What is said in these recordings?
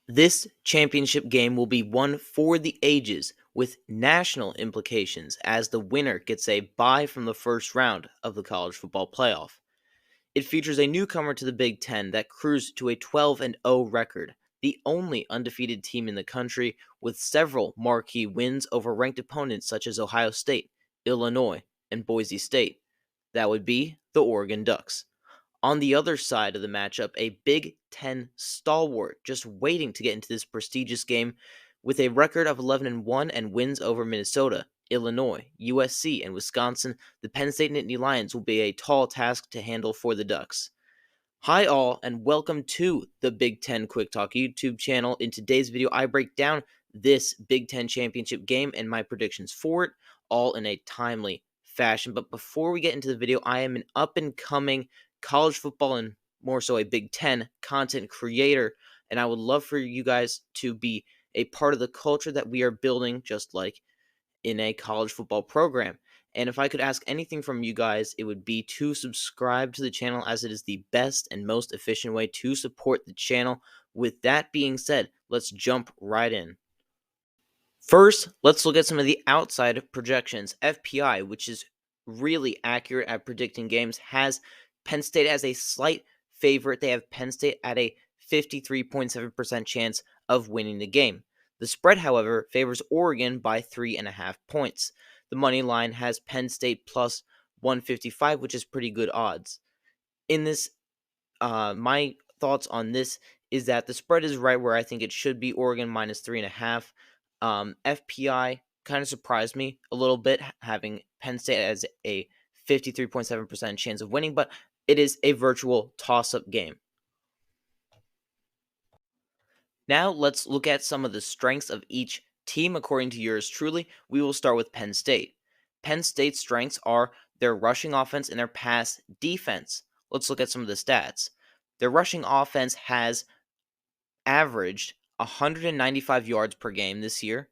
This championship game will be one for the ages with national implications as the winner gets a bye from the first round of the college football playoff. It features a newcomer to the Big Ten that cruised to a 12-0 record, the only undefeated team in the country with several marquee wins over ranked opponents such as Ohio State, Illinois, and Boise State. That would be the Oregon Ducks. On the other side of the matchup, a Big Ten stalwart just waiting to get into this prestigious game with a record of 11-1 and wins over Minnesota, Illinois, USC, and Wisconsin. The Penn State Nittany Lions will be a tall task to handle for the Ducks. Hi all, and welcome to the Big Ten Quick Talk YouTube channel. In today's video, I break down this Big Ten championship game and my predictions for it, all in a timely fashion. But before we get into the video, I am an up-and-coming college football and more so a Big Ten content creator, and I would love for you guys to be a part of the culture that we are building, just like in a college football program. And if I could ask anything from you guys, it would be to subscribe to the channel, as it is the best and most efficient way to support the channel. With that being said, let's jump right in. First, let's look at some of the outside projections. FPI, which is really accurate at predicting games, has Penn State as a slight favorite. They have Penn State at a 53.7% chance of winning the game. The spread, however, favors Oregon by 3.5 points. The money line has Penn State plus 155, which is pretty good odds. In this, my thoughts on this is that the spread is right where I think it should be. Oregon minus 3.5. FPI kind of surprised me a little bit, having Penn State as a 53.7% chance of winning, but it is a virtual toss-up game. Now let's look at some of the strengths of each team according to yours truly. We will start with Penn State. Penn State's strengths are their rushing offense and their pass defense. Let's look at some of the stats. Their rushing offense has averaged 195 yards per game this year.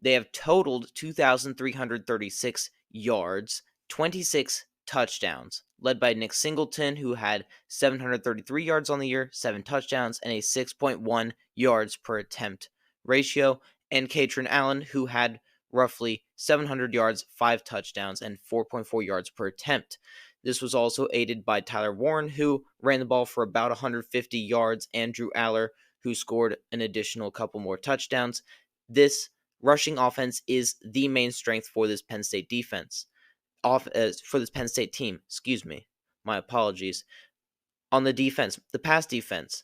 They have totaled 2,336 yards, 26 touchdowns, led by Nick Singleton, who had 733 yards on the year, 7 touchdowns, and a 6.1 yards per attempt ratio, and Katrin Allen, who had roughly 700 yards, 5 touchdowns, and 4.4 yards per attempt. This was also aided by Tyler Warren, who ran the ball for about 150 yards, and Drew Aller, who scored an additional couple more touchdowns. This rushing offense is the main strength for this Penn State defense. For this Penn State team, my apologies. On the defense, the pass defense,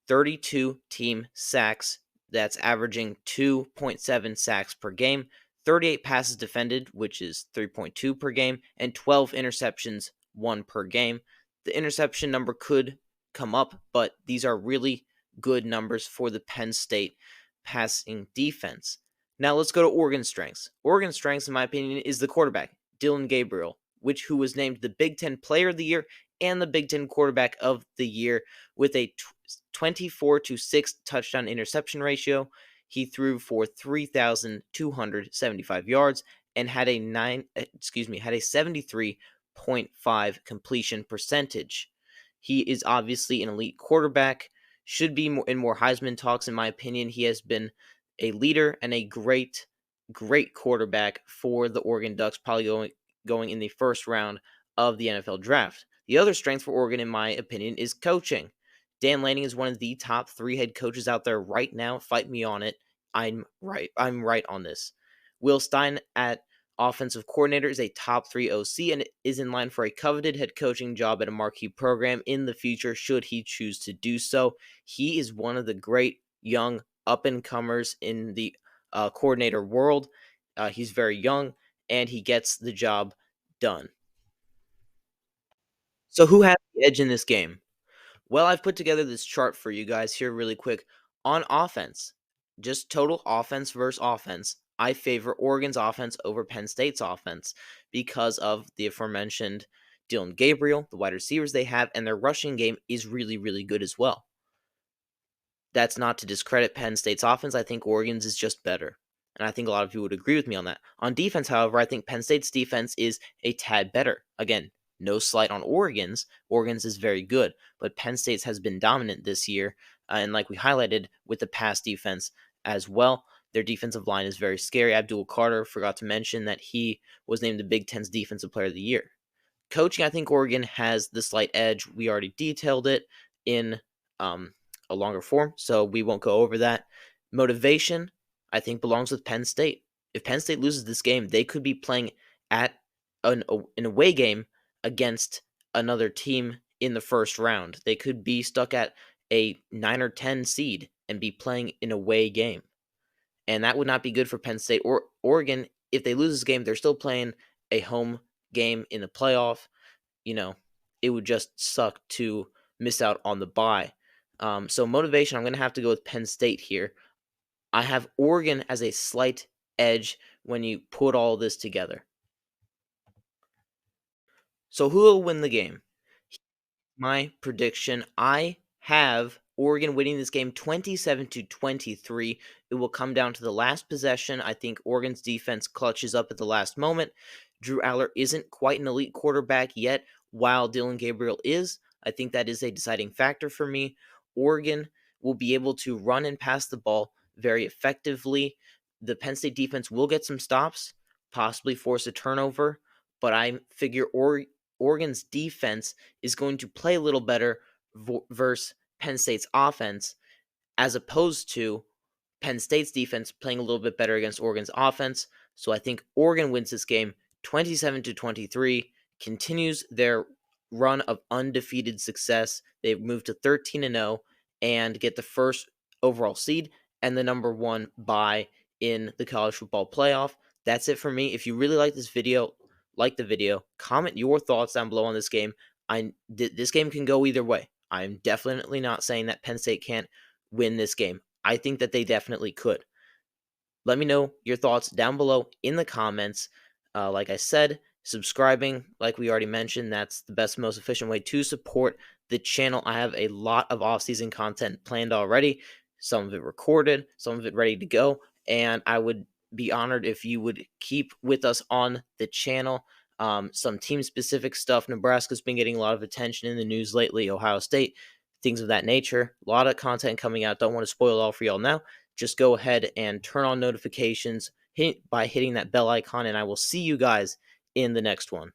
32 team sacks. That's averaging 2.7 sacks per game. 38 passes defended, which is 3.2 per game, and 12 interceptions, 1 per game. The interception number could come up, but these are really good numbers for the Penn State passing defense. Now let's go to Oregon's strengths. Oregon's strengths, in my opinion, is the quarterback, Dillon Gabriel, who was named the Big Ten Player of the Year and the Big Ten Quarterback of the Year with a 24-6 touchdown interception ratio. He threw for 3,275 yards and had a 73.5 completion percentage. He is obviously an elite quarterback, should be in more Heisman talks, in my opinion. He has been a leader and a great quarterback for the Oregon Ducks, probably going in the first round of the NFL draft. The other strength for Oregon, in my opinion, is coaching. Dan Lanning is one of the top 3 head coaches out there right now. Fight me on it. I'm right on this. Will Stein at offensive coordinator is a top 3 OC and is in line for a coveted head coaching job at a marquee program in the future, should he choose to do so. He is one of the great young up-and-comers in the coordinator world. He's very young, and he gets the job done. So who has the edge in this game? Well, I've put together this chart for you guys here really quick. On offense, just total offense versus offense, I favor Oregon's offense over Penn State's offense because of the aforementioned Dillon Gabriel, the wide receivers they have, and their rushing game is really, really good as well. That's not to discredit Penn State's offense. I think Oregon's is just better. And I think a lot of you would agree with me on that. On defense, however, I think Penn State's defense is a tad better. Again, no slight on Oregon's. Oregon's is very good, but Penn State's has been dominant this year. And like we highlighted with the pass defense as well, their defensive line is very scary. Abdul Carter, forgot to mention that he was named the Big Ten's Defensive Player of the Year. Coaching, I think Oregon has the slight edge. We already detailed it in a longer form, so we won't go over that. Motivation, I think, belongs with Penn State. If Penn State loses this game, they could be playing at an away game against another team in the first round. They could be stuck at a 9 or 10 seed and be playing an away game. And that would not be good for Penn State or Oregon. If they lose this game, they're still playing a home game in the playoff. It would just suck to miss out on the bye. So motivation, I'm going to have to go with Penn State here. I have Oregon as a slight edge when you put all this together. So who will win the game? My prediction, I have Oregon winning this game 27-23. It will come down to the last possession. I think Oregon's defense clutches up at the last moment. Drew Aller isn't quite an elite quarterback yet, while Dillon Gabriel is. I think that is a deciding factor for me. Oregon will be able to run and pass the ball very effectively. The Penn State defense will get some stops, possibly force a turnover, but I figure Oregon's defense is going to play a little better versus Penn State's offense, as opposed to Penn State's defense playing a little bit better against Oregon's offense. So I think Oregon wins this game 27-23, continues their run of undefeated success. They've moved to 13-0 and get the first overall seed and the number 1 bye in the college football playoff. That's it for me. If you really like this video, like the video, comment your thoughts down below on this game. This game can go either way. I'm definitely not saying that Penn State can't win this game. I think that they definitely could. Let me know your thoughts down below in the comments. Like I said, subscribing, like we already mentioned, that's the best, most efficient way to support the channel. I have a lot of off-season content planned already, some of it recorded, some of it ready to go, and I would be honored if you would keep with us on the channel. Some team-specific stuff. Nebraska's been getting a lot of attention in the news lately, Ohio State, things of that nature. A lot of content coming out. Don't want to spoil it all for y'all now. Just go ahead and turn on notifications by hitting that bell icon, and I will see you guys in the next one.